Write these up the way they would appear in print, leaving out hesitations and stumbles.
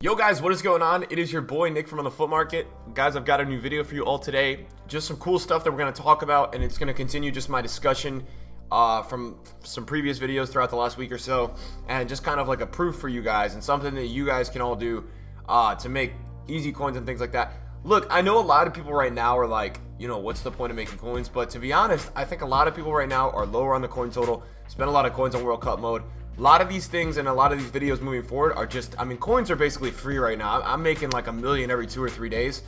Yo guys, what is going on? It is your boy Nick from On The Foot Market. Guys, I've got a new video for you all today. Just some cool stuff that we're going to talk about, and it's going to continue just my discussion from some previous videos throughout the last week or so, and just kind of like a proof for you guys and something that you guys can all do to make easy coins and things like that. Look, I know a lot of people right now are like, you know, what's the point of making coins? But to be honest, I think a lot of people right now are lower on the coin total, spend a lot of coins on World Cup mode. A lot of these things and a lot of these videos moving forward are just, I mean, coins are basically free right now. I'm making like $1 million every 2 or 3 days.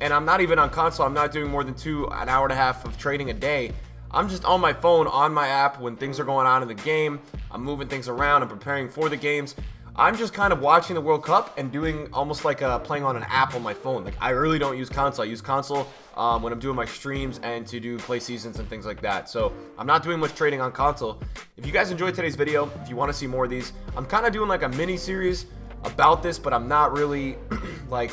And I'm not even on console. I'm not doing more than an hour and a half of trading a day. I'm just on my phone, on my app when things are going on in the game. I'm moving things around. I'm preparing for the games. I'm just kind of watching the World Cup and doing almost like playing on an app on my phone. Like, I really don't use console. I use console when I'm doing my streams and to do play seasons and things like that. So I'm not doing much trading on console. If you guys enjoyed today's video, if you want to see more of these, I'm kind of doing like a mini series about this, but I'm not really like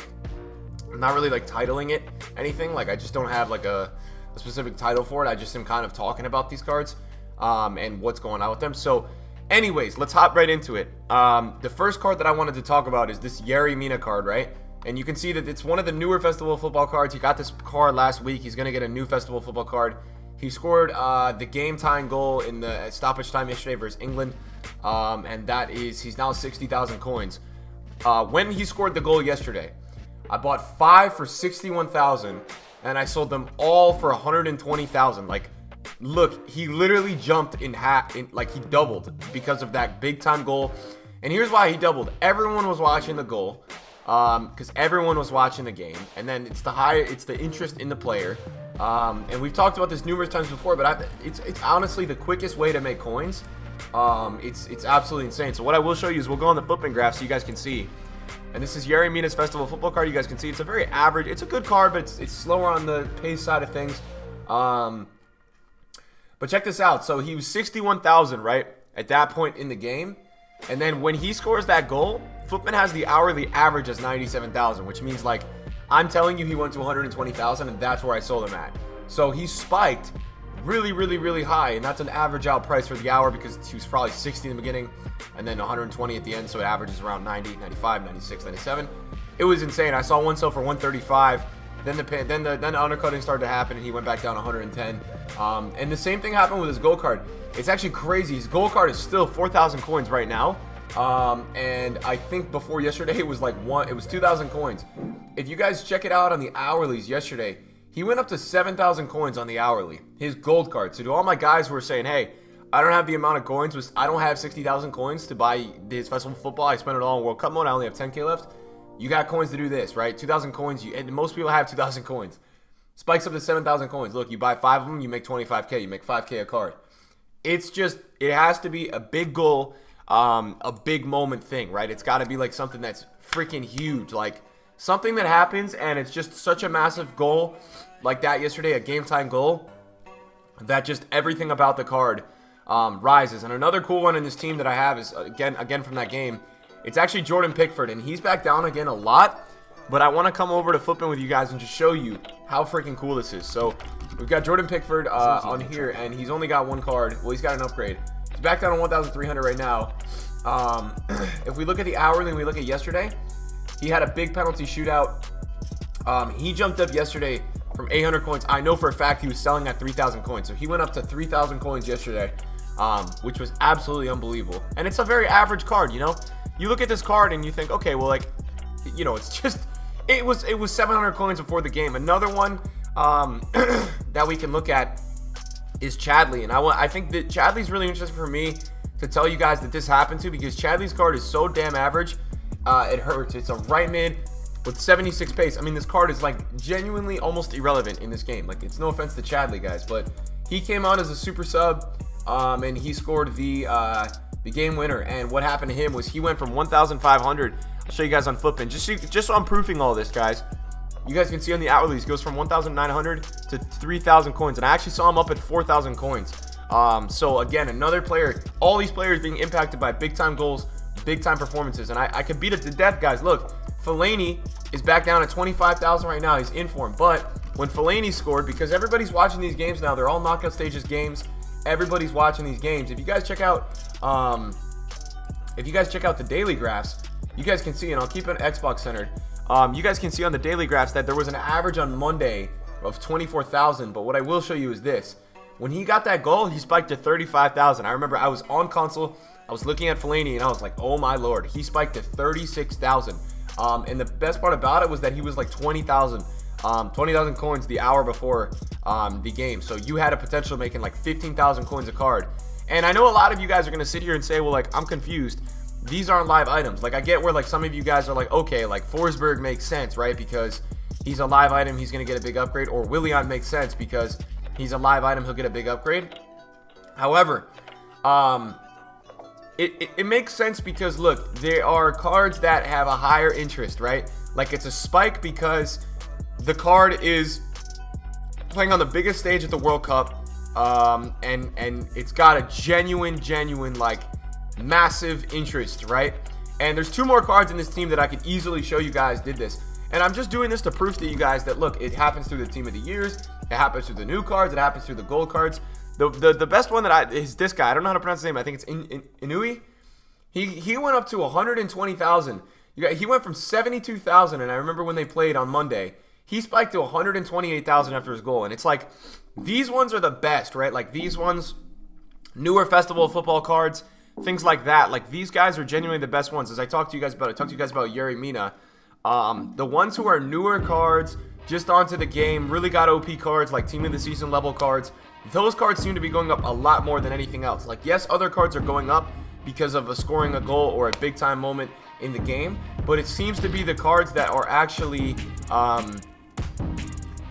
titling it anything. Like, I just don't have like a specific title for it. I just am kind of talking about these cards and what's going on with them. So anyways, let's hop right into it. The first card that I wanted to talk about is this Yari Mina card, right? And you can see that it's one of the newer Festival of Football cards. He got this card last week. He's going to get a new Festival of Football card. He scored the game-tying goal in the stoppage time yesterday versus England. And that is, he's now 60,000 coins. When he scored the goal yesterday, I bought 5 for 61,000, and I sold them all for 120,000. Like, look, he literally jumped in half, like he doubled because of that big time goal. And here's why he doubled. Everyone was watching the goal because everyone was watching the game, and then it's the interest in the player. And we've talked about this numerous times before, but it's honestly the quickest way to make coins. It's absolutely insane. So what I will show you is we'll go on the footprint graph so you guys can see. And this is Yari Mina's Festival of Football card. You guys can see it's a very average. It's a good card, but it's slower on the pace side of things. But check this out. So he was 61,000, right, at that point in the game. And then when he scores that goal, Footman has the hourly average as 97,000, which means, like, I'm telling you, he went to 120,000, and that's where I sold him at. So he spiked really, really, really high, and that's an average out price for the hour because he was probably 60 in the beginning and then 120 at the end, so it averages around 90, 95, 96, 97. It was insane. I saw one sell for 135. Then the undercutting started to happen, and he went back down 110. And the same thing happened with his gold card. It's actually crazy. His gold card is still 4,000 coins right now. And I think before yesterday it was like 2,000 coins. If you guys check it out on the hourlies yesterday, he went up to 7,000 coins on the hourly. His gold card. So to all my guys who are saying, hey, I don't have the amount of coins. I don't have 60,000 coins to buy his Festival of Football. I spent it all on World Cup mode. I only have 10K left. You got coins to do this, right? 2,000 coins. And most people have 2,000 coins. Spikes up to 7,000 coins. Look, you buy 5 of them, you make 25K. You make 5K a card. It's just, it has to be a big goal, a big moment thing, right? It's got to be like something that's freaking huge. Like something that happens and it's just such a massive goal like that yesterday, a game-time goal, that just everything about the card rises. And another cool one in this team that I have is, again from that game, it's actually Jordan Pickford, and he's back down again a lot. But I want to come over to Footman with you guys and just show you how freaking cool this is. So we've got Jordan Pickford on here, and he's only got one card. Well, he's got an upgrade. He's back down to 1,300 right now. If we look at the hourly and we look at yesterday, he had a big penalty shootout. He jumped up yesterday from 800 coins. I know for a fact he was selling at 3,000 coins. So he went up to 3,000 coins yesterday, which was absolutely unbelievable. And it's a very average card, you know? You look at this card and you think, okay, well, like, you know, it's just, it was 700 coins before the game. Another one that we can look at is Chadley, and I think that Chadley's really interesting for me to tell you guys that this happened to, because Chadley's card is so damn average, it hurts. It's a right mid with 76 pace. I mean, this card is like genuinely almost irrelevant in this game. Like, it's no offense to Chadley, guys, but he came on as a super sub, and he scored the game winner. And what happened to him was he went from 1,500. I'll show you guys on Footman, just so I'm proofing all this, guys. You guys can see on the hourlies, goes from 1,900 to 3,000 coins, and I actually saw him up at 4,000 coins. So again, another player, all these players being impacted by big time goals, big time performances, and I could beat it to death, guys. Look, Fellaini is back down at 25,000 right now. He's in form, but when Fellaini scored, because everybody's watching these games now, they're all knockout stages games. Everybody's watching these games. If you guys check out the daily graphs, you guys can see, and I'll keep it Xbox centered. You guys can see on the daily graphs that there was an average on Monday of 24,000. But what I will show you is this. When he got that goal, he spiked to 35,000. I remember I was on console. I was looking at Fellaini, and I was like, oh my lord. He spiked to 36,000. And the best part about it was that he was like 20,000 coins the hour before the game. So you had a potential of making like 15,000 coins a card. And I know a lot of you guys are going to sit here and say, well, like, I'm confused. These aren't live items. Like, I get where, like, some of you guys are like, okay, like, Forsberg makes sense, right? Because he's a live item, he's going to get a big upgrade. Or Willian makes sense because he's a live item, he'll get a big upgrade. However, it makes sense because, look, there are cards that have a higher interest, right? Like, it's a spike because the card is playing on the biggest stage at the World Cup. And it's got a genuine, like, massive interest, right? And there's 2 more cards in this team that I could easily show you guys did this. And I'm just doing this to prove to you guys that, look, it happens through the Team of the Years. It happens through the new cards. It happens through the gold cards. The best one that is this guy. I don't know how to pronounce his name. I think it's Inui. He went up to 120,000. He went from 72,000, and I remember when they played on Monday, he spiked to 128,000 after his goal. And it's like, these ones are the best, right? Like, these ones, newer Festival of Football cards, things like that. Like, these guys are genuinely the best ones. As I talked to you guys about, Yari Mina. The ones who are newer cards, just onto the game, really got OP cards, like Team of the Season level cards, those cards seem to be going up a lot more than anything else. Like, yes, other cards are going up because of scoring a goal or a big-time moment in the game, but it seems to be the cards that are actually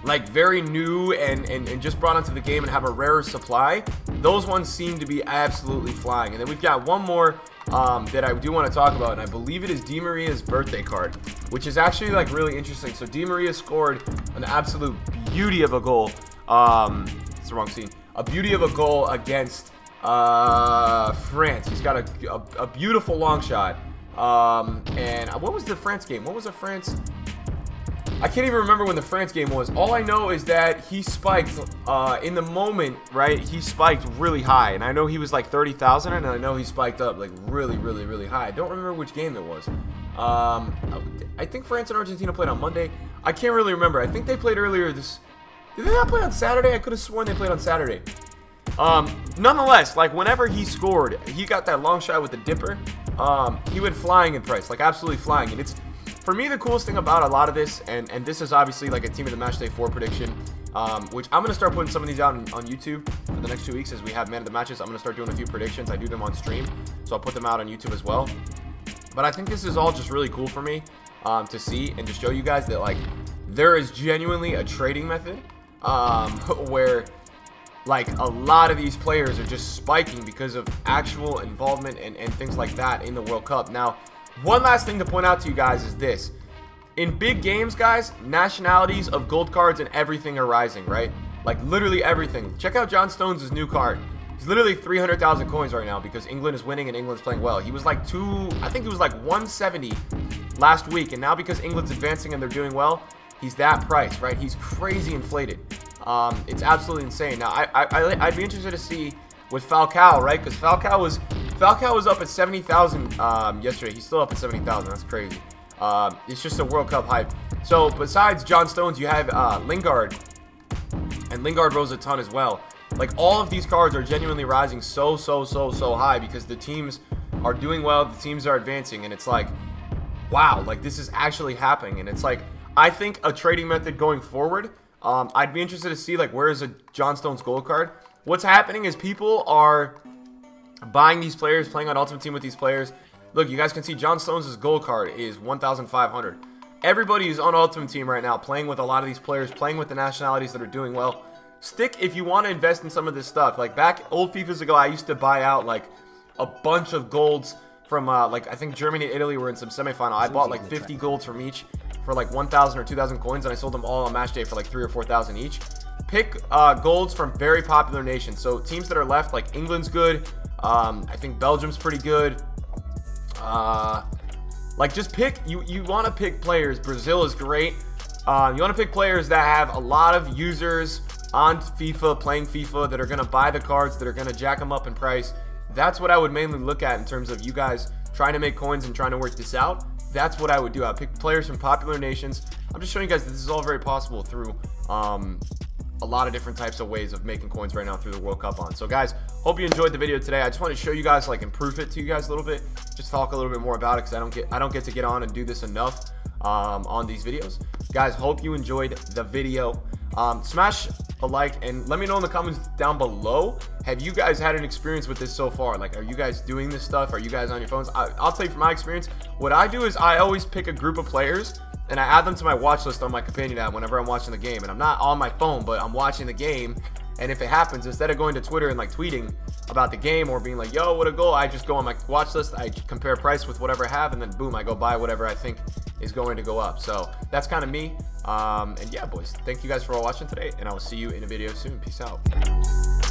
like very new and just brought onto the game and have a rarer supply. Those ones seem to be absolutely flying. And then we've got one more that I do want to talk about, and I believe it is Di Maria's birthday card, which is actually like really interesting. So Di Maria scored an absolute beauty of a goal. It's the wrong scene. A beauty of a goal against France. He's got a beautiful long shot. And what was the France game? What was the France? I can't even remember when the France game was. All I know is that he spiked in the moment, right? He spiked really high, and I know he was like 30,000, and I know he spiked up like really high. I don't remember which game it was. I think France and Argentina played on Monday. I can't really remember. I think they played earlier this. Did they not play on Saturday? I could have sworn they played on Saturday. Nonetheless, like, whenever he scored, he got that long shot with the dipper. He went flying in price, like absolutely flying, and it's. For me, the coolest thing about a lot of this, and this is obviously like a Team of the Match Day 4 prediction, which I'm going to start putting some of these out on YouTube for the next 2 weeks as we have Man of the Matches. I'm going to start doing a few predictions. I do them on stream, so I'll put them out on YouTube as well. But I think this is all just really cool for me to see and to show you guys that, like, there is genuinely a trading method where, like, a lot of these players are just spiking because of actual involvement and things like that in the World Cup. Now, one last thing to point out to you guys is this. In big games, guys, nationalities of gold cards and everything are rising, right? Like, literally everything. Check out John Stones' new card. He's literally 300,000 coins right now because England is winning and England's playing well. He was like I think he was like 170 last week, and now because England's advancing and they're doing well, he's that price, right? He's crazy inflated. It's absolutely insane. Now, I'd be interested to see with Falcao, right? Because Falcao was up at 70,000 yesterday. He's still up at 70,000. That's crazy. It's just a World Cup hype. So besides John Stones, you have Lingard, and Lingard rose a ton as well. Like, all of these cards are genuinely rising so high because the teams are doing well, the teams are advancing, and it's like, wow, like, this is actually happening. And it's like, I think a trading method going forward, I'd be interested to see, like, where is a John Stones gold card? What's happening is people are buying these players, playing on Ultimate Team with these players. Look, you guys can see John Stones' gold card is 1,500. Everybody is on Ultimate Team right now, playing with a lot of these players, playing with the nationalities that are doing well. Stick if you want to invest in some of this stuff. Like, back old FIFAs ago, I used to buy out like a bunch of golds from like, I think Germany and Italy were in some semifinal. I bought like 50 golds from each for like 1,000 or 2,000 coins, and I sold them all on match day for like 3,000 or 4,000 each. Pick golds from very popular nations. So teams that are left, like England's good. I think Belgium's pretty good. Like, just pick, you want to pick players. Brazil is great. You want to pick players that have a lot of users on FIFA, playing FIFA, that are going to buy the cards, that are going to jack them up in price. That's what I would mainly look at in terms of you guys trying to make coins and trying to work this out, that's what I would do. I'd pick players from popular nations. I'm just showing you guys that this is all very possible through a lot of different types of ways of making coins right now through the World Cup on. So guys, hope you enjoyed the video today. I just want to show you guys, like, improve it to you guys a little bit, just talk a little bit more about it, because I don't get to get on and do this enough on these videos. Guys, hope you enjoyed the video. Smash a like and let me know in the comments down below, have you guys had an experience with this so far? Like, are you guys doing this stuff? Are you guys on your phones? I'll tell you from my experience, what I do is I always pick a group of players and I add them to my watch list on my companion app whenever I'm watching the game. And I'm not on my phone, but I'm watching the game. And if it happens, instead of going to Twitter and like tweeting about the game or being like, yo, what a goal, I just go on my watch list, I compare price with whatever I have, and then boom, I go buy whatever I think is going to go up. So that's kind of me. And yeah, boys, thank you guys for all watching today, and I will see you in a video soon. Peace out.